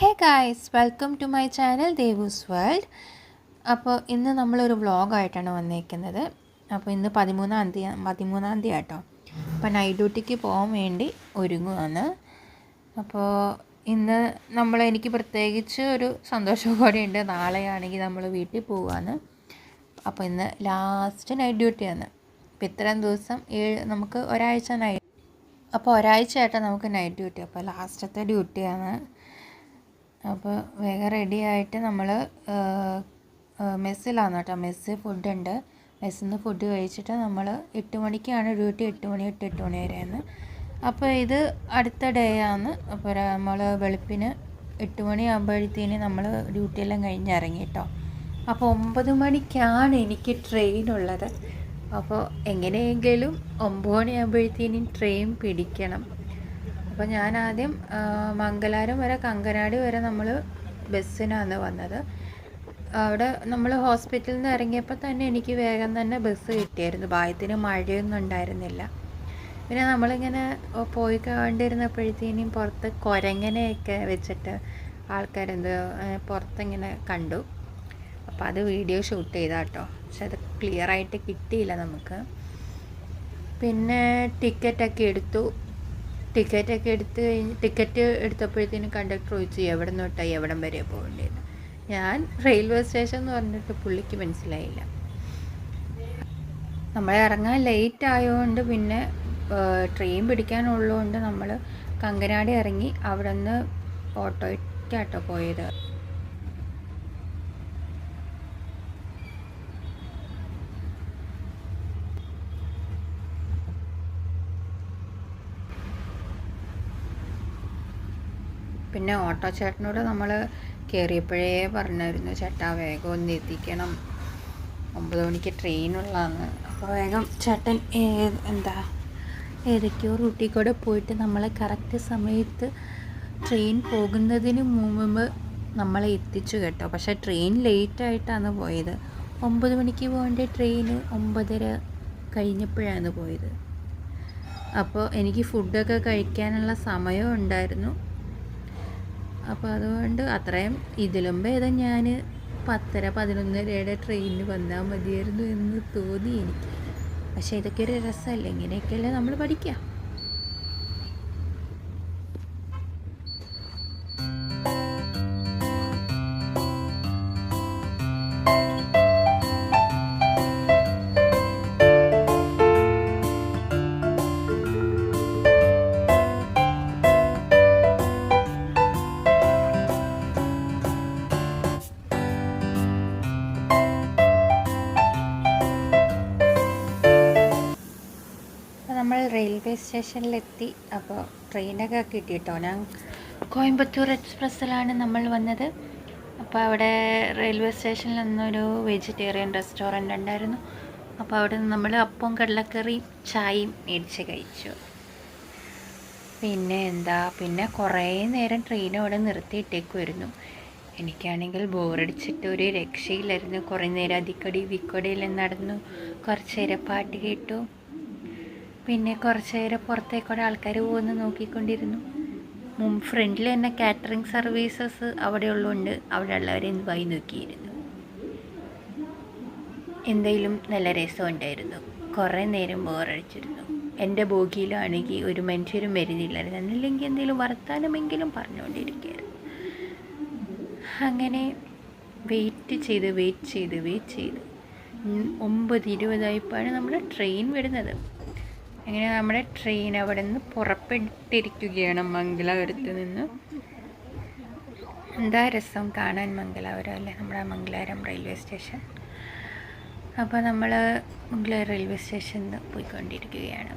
Hey guys, welcome to my channel Devu's world. അപ്പോൾ ഇന്ന് നമ്മളൊരു വ്ളോഗായിട്ടാണ് വന്നേക്കുന്നത്. അപ്പോൾ ഇന്ന് 13-ാം തീയതി ആട്ടോ. അപ്പോൾ നൈറ്റ് ഡ്യൂട്ടിക്ക് പോകാൻ വേണ്ടി ഒരുങ്ങുകയാണ്. അപ്പോൾ ഇന്ന് എനിക്ക് പ്രത്യേകിച്ച് ഒരു സന്തോഷം കൂടെയുണ്ട്. നാളെയാണെങ്കിൽ നമ്മൾ വീട്ടിൽ പോവുകയാണ്. അപ്പോൾ ഇന്ന് ലാസ്റ്റ് നൈറ്റ് ഡ്യൂട്ടിയാണ്. അപ്പോൾ ഇത്രയും ദിവസം നമുക്ക് ഒരാഴ്ച ഒരാഴ്ചയായിട്ടാണ് നമുക്ക് നൈറ്റ് ഡ്യൂട്ടി. അപ്പോൾ ലാസ്റ്റത്തെ ഡ്യൂട്ടിയാണ്. അപ്പോൾ വേഗം റെഡി ആയിട്ട് നമ്മൾ മെസ്സിലാണ് കേട്ടോ. മെസ്സിൽ ഫുഡുണ്ട്. മെസ്സിൽ നിന്ന് ഫുഡ് കഴിച്ചിട്ട് നമ്മൾ 8 മണിക്കാണ് ഡ്യൂട്ടി. 8 മണി തൊട്ട് 8 മണി വരെയാണ്. അപ്പോൾ ഇത് അടുത്ത ഡേ ആണ്. അപ്പോൾ നമ്മൾ വെളുപ്പിന് 8 മണിയാകുമ്പോഴത്തേന് നമ്മൾ ഡ്യൂട്ടിയെല്ലാം കഴിഞ്ഞ് ഇറങ്ങി കേട്ടോ. അപ്പോൾ 9 മണിക്കാണ് എനിക്ക് ട്രെയിനുള്ളത്. അപ്പോൾ എങ്ങനെയെങ്കിലും 9 മണിയാകുമ്പോഴത്തേനും ട്രെയിൻ പിടിക്കണം. അപ്പോൾ ഞാൻ ആദ്യം മംഗലാരം വരെ കങ്കനാടി വരെ നമ്മൾ ബസ്സിനാണ് വന്നത്. അവിടെ നമ്മൾ ഹോസ്പിറ്റലിൽ നിന്ന് ഇറങ്ങിയപ്പോൾ തന്നെ എനിക്ക് വേഗം തന്നെ ബസ് കിട്ടിയായിരുന്നു. ഭാഗ്യത്തിന് മഴയൊന്നും ഉണ്ടായിരുന്നില്ല. പിന്നെ നമ്മളിങ്ങനെ പോയി കണ്ടിരുന്നപ്പോഴത്തേനും പുറത്ത് കുരങ്ങനെയൊക്കെ വെച്ചിട്ട് ആൾക്കാരെന്ത് പുറത്തിങ്ങനെ കണ്ടു. അപ്പോൾ അത് വീഡിയോ ഷൂട്ട് ചെയ്താട്ടോ. പക്ഷെ അത് ക്ലിയറായിട്ട് കിട്ടിയില്ല നമുക്ക്. പിന്നെ ടിക്കറ്റൊക്കെ എടുത്തപ്പോഴത്തേനും കണ്ടക്ടർ ചോദിച്ചു എവിടെ നിന്നോട്ടായി എവിടം വരെ പോകേണ്ടത്. ഞാൻ റെയിൽവേ സ്റ്റേഷൻ എന്ന് പറഞ്ഞിട്ട് പുള്ളിക്ക് മനസ്സിലായില്ല. നമ്മൾ ഇറങ്ങാൻ ലേറ്റ് ആയതുകൊണ്ട് പിന്നെ ട്രെയിൻ പിടിക്കാനുള്ളതുകൊണ്ട് നമ്മൾ കങ്കനാടി ഇറങ്ങി അവിടെ നിന്ന് ഓട്ടോയ്ക്കാട്ടോ പോയത്. പിന്നെ ഓട്ടോ ചേട്ടനോട് നമ്മൾ കയറിയപ്പോഴേ പറഞ്ഞായിരുന്നു, ചേട്ടാ വേഗം ഒന്ന് എത്തിക്കണം, 9 മണിക്ക് ട്രെയിനുള്ളതാണ്. അപ്പോൾ വേഗം ചേട്ടൻ ഏതൊക്കെയോ റൂട്ടിൽ കൂടെ പോയിട്ട് നമ്മളെ കറക്റ്റ് സമയത്ത് ട്രെയിൻ പോകുന്നതിന് മുമ്പ് നമ്മളെ എത്തിച്ചു കേട്ടോ. പക്ഷേ ട്രെയിൻ ലേറ്റായിട്ടാണ് പോയത്. 9 മണിക്ക് പോകേണ്ട ട്രെയിന് 9:30 കഴിഞ്ഞപ്പോഴാണ് പോയത്. അപ്പോൾ എനിക്ക് ഫുഡൊക്കെ കഴിക്കാനുള്ള സമയം ഉണ്ടായിരുന്നു. അപ്പോൾ അതുകൊണ്ട് അത്രയും ഇതിലും ഭേദം ഞാൻ 10:30-11:30 ട്രെയിനിന് വന്നാൽ മതിയായിരുന്നു എന്ന് തോന്നി എനിക്ക്. പക്ഷേ ഇതൊക്കെ ഒരു രസമല്ലേ, ഇങ്ങനെയൊക്കെയല്ലേ നമ്മൾ പഠിക്കുക. നമ്മൾ റെയിൽവേ സ്റ്റേഷനിലെത്തി. അപ്പോൾ ട്രെയിനൊക്കെ കിട്ടി കേട്ടോ. ഞാൻ കോയമ്പത്തൂർ എക്സ്പ്രസ്സിലാണ് നമ്മൾ വന്നത്. അപ്പോൾ അവിടെ റെയിൽവേ സ്റ്റേഷനിൽ നിന്നൊരു വെജിറ്റേറിയൻ റെസ്റ്റോറൻ്റ് ഉണ്ടായിരുന്നു. അപ്പോൾ അവിടെ നിന്ന് നമ്മൾ അപ്പവും കടലക്കറിയും ചായയും മേടിച്ച് കഴിച്ചു. പിന്നെ കുറേ നേരം ട്രെയിൻ അവിടെ നിർത്തിയിട്ടേക്കുമായിരുന്നു. എനിക്കാണെങ്കിൽ ബോറടിച്ചിട്ട് ഒരു രക്ഷയില്ലായിരുന്നു. കുറേ നേരം അതിക്കടി വിക്കടിയെല്ലാം നടന്നു, കുറച്ച് നേരം പാട്ട് കേട്ടു. പിന്നെ കുറച്ച് നേരം പുറത്തേക്കൂടെ ആൾക്കാർ പോകുന്ന നോക്കിക്കൊണ്ടിരുന്നു. ഫ്രണ്ടിൽ തന്നെ കാറ്ററിംഗ് സർവീസസ് അവിടെ ഉള്ളതുകൊണ്ട് അവിടെ ഉള്ളവരെ വായി നോക്കിയിരുന്നു. എന്തായാലും നല്ല രസമുണ്ടായിരുന്നു. കുറേ നേരം ബോറടിച്ചിരുന്നു. എൻ്റെ ബോഗിയിലാണെങ്കിൽ ഒരു മനുഷ്യരും വരുന്നില്ലായിരുന്നു. എന്നില്ലെങ്കിൽ എന്തെങ്കിലും വർത്താനമെങ്കിലും പറഞ്ഞുകൊണ്ടിരിക്കുകയായിരുന്നു. അങ്ങനെ വെയിറ്റ് ചെയ്ത് 9:20 നമ്മുടെ ട്രെയിൻ വരുന്നത്. അങ്ങനെ നമ്മുടെ ട്രെയിൻ അവിടെ നിന്ന് പുറപ്പെട്ടിരിക്കുകയാണ് മംഗലാപുരത്ത് നിന്ന്. എന്താ രസം കാണാൻ മംഗലാപുരം അല്ലേ, നമ്മുടെ മംഗലാപുരം റെയിൽവേ സ്റ്റേഷൻ. അപ്പോൾ നമ്മൾ മംഗലാപുരം റെയിൽവേ സ്റ്റേഷനിൽ പോയിക്കൊണ്ടിരിക്കുകയാണ്.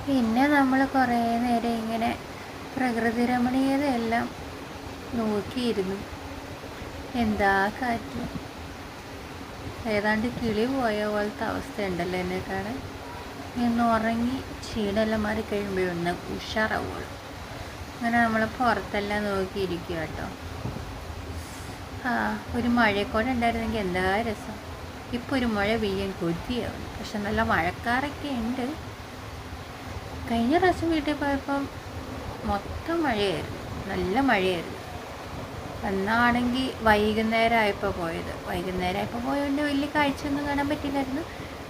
പിന്നെ നമ്മൾ കുറേ നേരം ഇങ്ങനെ പ്രകൃതി രമണീയതയെല്ലാം നോക്കിയിരുന്നു. എന്താ കാറ്റ്, ഏതാണ്ട് കിളി പോയ പോലത്തെ അവസ്ഥയുണ്ടല്ലോ എന്നെ കാണാൻ. ഇന്ന് ഉറങ്ങി ക്ഷീണമെല്ലാം മാറി കഴിയുമ്പോഴൊന്ന് ഉഷാറാവുള്ളൂ. അങ്ങനെ നമ്മൾ പുറത്തെല്ലാം നോക്കിയിരിക്കുക കേട്ടോ. ഒരു മഴക്കോടെ ഉണ്ടായിരുന്നെങ്കിൽ എന്താ രസം. ഇപ്പോൾ ഒരു മഴ പെയ്യാൻ കൊതിയാവും, പക്ഷെ നല്ല മഴക്കാറൊക്കെ ഉണ്ട്. കഴിഞ്ഞ പ്രാവശ്യം വീട്ടിൽ പോയപ്പം മൊത്തം മഴയായിരുന്നു, നല്ല മഴയായിരുന്നു. അന്നാണെങ്കിൽ വൈകുന്നേരമായപ്പോൾ പോയതുകൊണ്ട് വലിയ കാഴ്ചയൊന്നും കാണാൻ പറ്റില്ലായിരുന്നു.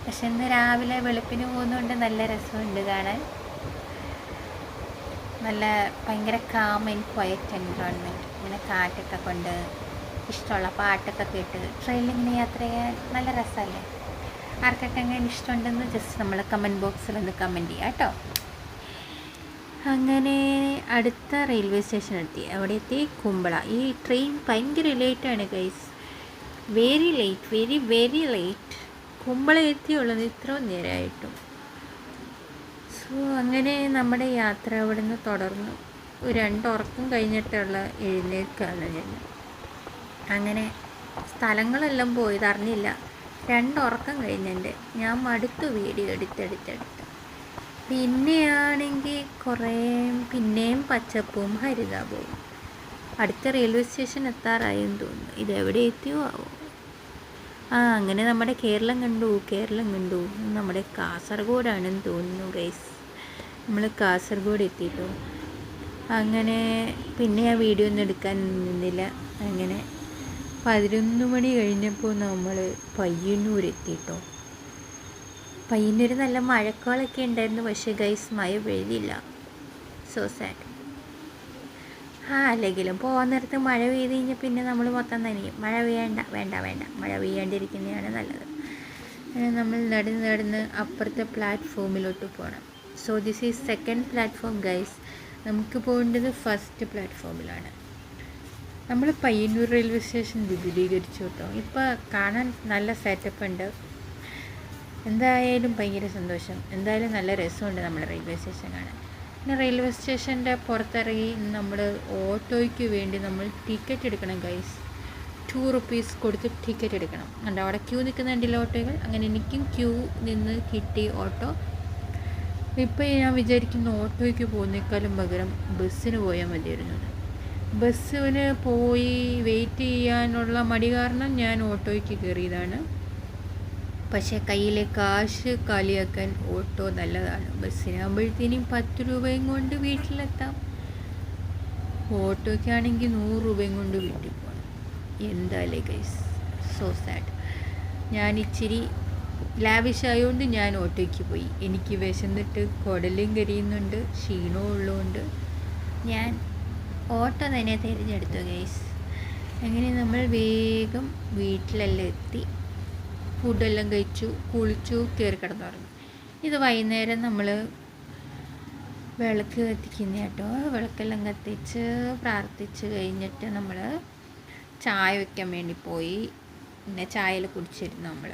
പക്ഷെ ഇന്ന് രാവിലെ വെളുപ്പിന് പോകുന്നതുകൊണ്ട് നല്ല രസമുണ്ട് കാണാൻ. നല്ല ഭയങ്കര കാം ആൻഡ് ക്വയറ്റ് എൻവയോൺമെൻറ്റ്. ഇങ്ങനെ കാറ്റൊക്കെ കൊണ്ട് ഇഷ്ടമുള്ള പാട്ടൊക്കെ കേട്ട് ട്രെയിനിൽ ഇങ്ങനെ യാത്ര ചെയ്യാൻ നല്ല രസമല്ലേ. ആർക്കൊക്കെ അങ്ങനെ ഇഷ്ടമുണ്ടെന്ന് ജസ്റ്റ് നമ്മൾ കമൻറ്റ് ബോക്സിലൊന്ന് കമൻറ്റ് ചെയ്യാം കേട്ടോ. അങ്ങനെ അടുത്ത റെയിൽവേ സ്റ്റേഷൻ എത്തി. അവിടെ എത്തി കുമ്പള. ഈ ട്രെയിൻ ഭയങ്കര ലേറ്റാണ് guys, very late, very very late. Kumbla എത്തിയുള്ളത് ഇത്രയും നേരമായിട്ടും. സോ അങ്ങനെ നമ്മുടെ യാത്ര അവിടെ നിന്ന് തുടർന്നു. 2 ഉറക്കം കഴിഞ്ഞിട്ടുള്ള എഴുന്നേൽക്കാണ് ഞാൻ. അങ്ങനെ സ്ഥലങ്ങളെല്ലാം പോയത് അറിഞ്ഞില്ല. 2 ഉറക്കം കഴിഞ്ഞെൻ്റെ ഞാൻ മടുത്തു വീഡിയോ എടുത്തെടുത്ത്. പിന്നെയാണെങ്കിൽ പിന്നെയും പച്ചപ്പും ഹരിതാപവും. അടുത്ത റെയിൽവേ സ്റ്റേഷൻ എത്താറായെന്ന് തോന്നുന്നു. ഇതെവിടെ എത്തിയോ ആവോ. അങ്ങനെ നമ്മുടെ കേരളം കണ്ടു. നമ്മുടെ കാസർഗോഡാണെന്ന് തോന്നുന്നു ഗൈസ്. നമ്മൾ കാസർഗോഡ് എത്തിയിട്ടോ. അങ്ങനെ പിന്നെ ആ വീഡിയോ ഒന്നും എടുക്കാൻ നിന്നില്ല. അങ്ങനെ 11 മണി കഴിഞ്ഞപ്പോൾ നമ്മൾ പയ്യന്നൂർ എത്തിയിട്ടോ. പയ്യന്നൂർ നല്ല മഴക്കോളൊക്കെ ഉണ്ടായിരുന്നു, പക്ഷേ ഗൈസ് മഴ പെയ്തില്ല. So sad. അല്ലെങ്കിലും പോകാൻ നേരത്ത് മഴ പെയ്ത് കഴിഞ്ഞാൽ പിന്നെ നമ്മൾ മൊത്തം നനയും. മഴ വേണ്ട, മഴ പെയ്യാണ്ടിരിക്കുന്നതാണ് നല്ലത്. നമ്മൾ നടന്ന് അപ്പുറത്തെ പ്ലാറ്റ്ഫോമിലോട്ട് പോകണം. So this is second platform guys. നമുക്ക് പോകേണ്ടത് ഫസ്റ്റ് പ്ലാറ്റ്ഫോമിലാണ്. നമ്മൾ പയ്യന്നൂർ റെയിൽവേ സ്റ്റേഷൻ വിപുലീകരിച്ചു കേട്ടോ. ഇപ്പോൾ കാണാൻ നല്ല സെറ്റപ്പ് ഉണ്ട്. എന്തായാലും ഭയങ്കര സന്തോഷം. എന്തായാലും നല്ല രസമുണ്ട് നമ്മുടെ റെയിൽവേ സ്റ്റേഷൻ കാണാൻ. പിന്നെ റെയിൽവേ സ്റ്റേഷൻ്റെ പുറത്തിറങ്ങി നമ്മൾ ഓട്ടോയ്ക്ക് വേണ്ടി നമ്മൾ ടിക്കറ്റ് എടുക്കണം ഗൈസ്. 2 rupees കൊടുത്ത് ടിക്കറ്റ് എടുക്കണം. കണ്ടോ അവിടെ ക്യൂ നിൽക്കുന്നുണ്ടല്ലോ ഓട്ടോകൾ. അങ്ങനെ എനിക്കും ക്യൂ നിന്ന് കിട്ടി ഓട്ടോ. ഇപ്പോൾ ഞാൻ വിചാരിക്കുന്നു ഓട്ടോയ്ക്ക് പോകുന്നേക്കാളും പകരം ബസ്സിന് പോയാൽ മതിയായിരുന്നു. ബസ്സിന് പോയി വെയിറ്റ് ചെയ്യാനുള്ള മടി കാരണം ഞാൻ ഓട്ടോയ്ക്ക് കയറിയതാണ്. പക്ഷേ കയ്യിലെ കാശ് കാലിയാക്കാൻ ഓട്ടോ നല്ലതാണ്. ബസ്സിനാകുമ്പോഴത്തേനും 10 രൂപയും കൊണ്ട് വീട്ടിലെത്താം. ഓട്ടോയ്ക്കാണെങ്കിൽ 100 രൂപയും കൊണ്ട് വീട്ടിൽ പോകണം. എന്തായാലും ഗൈസ്, സോ സാഡ്. ഞാൻ ഇച്ചിരി ലാവിഷായതുകൊണ്ട് ഞാൻ ഓട്ടോയ്ക്ക് പോയി. എനിക്ക് വിശന്നിട്ട് കുടലും കരിയുന്നുണ്ട്, ക്ഷീണവും ഉള്ളതുകൊണ്ട് ഞാൻ ഓട്ടോ തന്നെ തിരഞ്ഞെടുത്തു ഗൈസ്. അങ്ങനെ നമ്മൾ വേഗം വീട്ടിലെല്ലാം എത്തി. ഫുഡെല്ലാം കഴിച്ചു, കുളിച്ചു, കയറി കിടന്നുറങ്ങി. ഇത് വൈകുന്നേരം നമ്മൾ വിളക്ക് കത്തിക്കുന്ന കേട്ടോ. വിളക്കെല്ലാം കത്തിച്ച് പ്രാർത്ഥിച്ച് കഴിഞ്ഞിട്ട് നമ്മൾ ചായ വയ്ക്കാൻ വേണ്ടി പോയി. പിന്നെ ചായയിൽ കുടിച്ചിരുന്നു നമ്മൾ.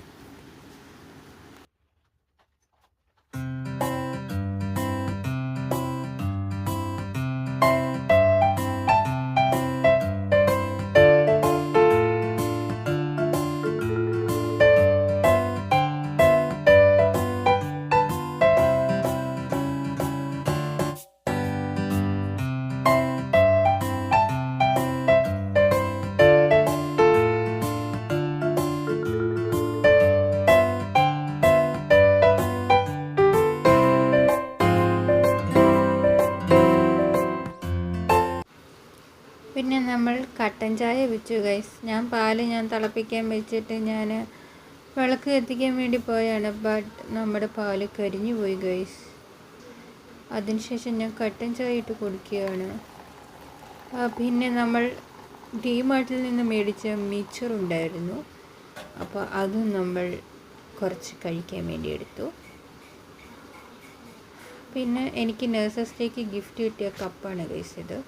പിന്നെ നമ്മൾ കട്ടൻ ചായ വെച്ചു ഗൈസ്. ഞാൻ തിളപ്പിക്കാൻ വെച്ചിട്ട് ഞാൻ വിളക്ക് കത്തിക്കാൻ വേണ്ടി പോയാണ്. ബട്ട് നമ്മുടെ പാല് കരിഞ്ഞു പോയി ഗൈസ്. അതിനുശേഷം ഞാൻ കട്ടൻ ചായ ഇട്ട് കുടിക്കുകയാണ്. പിന്നെ നമ്മൾ ഡിമാർട്ടിൽ നിന്ന് മേടിച്ച മിച്ചർ ഉണ്ടായിരുന്നു. അപ്പോൾ അതും നമ്മൾ കുറച്ച് കഴിക്കാൻ വേണ്ടി എടുത്തു. പിന്നെ എനിക്ക് നേഴ്സസ് ഡേക്ക് ഗിഫ്റ്റ് കിട്ടിയ കപ്പാണ് ഗൈസ് ഇത്.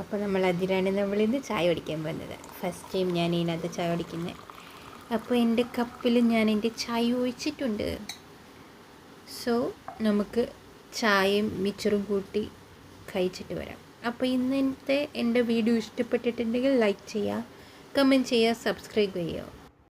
അപ്പോൾ നമ്മളിന്ന് ചായ കുടിക്കാൻ പോകുന്നത്. ഫസ്റ്റ് ടൈം ഞാൻ ഇതിനകത്ത് ചായ കുടിക്കുന്നത്. അപ്പോൾ എൻ്റെ കപ്പിൽ ഞാൻ എൻ്റെ ചായ ഒഴിച്ചിട്ടുണ്ട്. സോ നമുക്ക് ചായയും മിച്ചറും കൂട്ടി കഴിച്ചിട്ട് വരാം. അപ്പോൾ ഇന്നത്തെ എൻ്റെ വീഡിയോ ഇഷ്ടപ്പെട്ടിട്ടുണ്ടെങ്കിൽ ലൈക്ക് ചെയ്യുക, കമൻറ്റ് ചെയ്യുക, സബ്സ്ക്രൈബ് ചെയ്യുക.